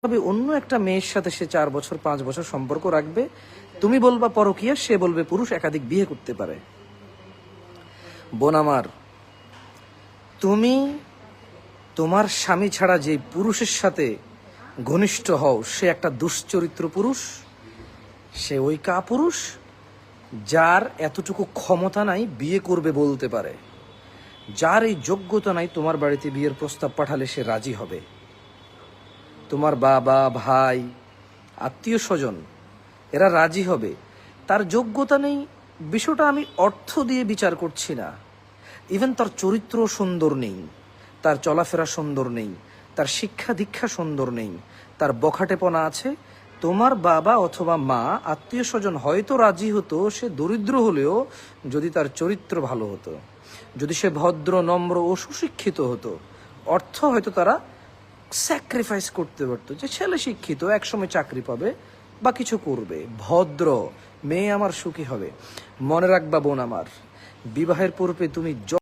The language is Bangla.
তবে অন্য একটা মেয়ের সাথে সে 4 বছর 5 বছর সম্পর্ক রাখবে, তুমি বলবা পরকীয়া, সে বলবে পুরুষ একাধিক বিয়ে করতে পারে। বোন আমার, তুমি তোমার স্বামী ছাড়া যে পুরুষের সাথে ঘনিষ্ঠ হও সে একটা দুশ্চরিত্র পুরুষ, সে ওই কাপুরুষ যার এতটুকু ক্ষমতা নাই বিয়ে করবে বলতে পারে, যার এই যোগ্যতা নাই তোমার বাড়িতে বিয়ের প্রস্তাব পাঠালে সে রাজি হবে। তোমার বাবা, ভাই, আত্মীয় স্বজন এরা রাজি হবে, তার যোগ্যতা নেই। বিষয়টা আমি অর্থ দিয়ে বিচার করছি না, ইভেন তার চরিত্র সুন্দর নেই, তার চলাফেরা সুন্দর নেই, তার শিক্ষা দীক্ষা সুন্দর নেই, তার বখাটেপনা আছে। তোমার বাবা অথবা মা, আত্মীয় স্বজন হয়তো রাজি হতো, সে দরিদ্র হলেও, যদি তার চরিত্র ভালো হতো, যদি সে ভদ্র, নম্র ও সুশিক্ষিত হতো, অর্থ হয়তো তারা স্যাক্রিফাইস করতে পারতো, যে ছেলে শিক্ষিত, একসময় চাকরি পাবে বা কিছু করবে, ভদ্র মেয়ে আমার সুখী হবে। মনে রাখবা বোন আমার, বিবাহের পূর্বে তুমি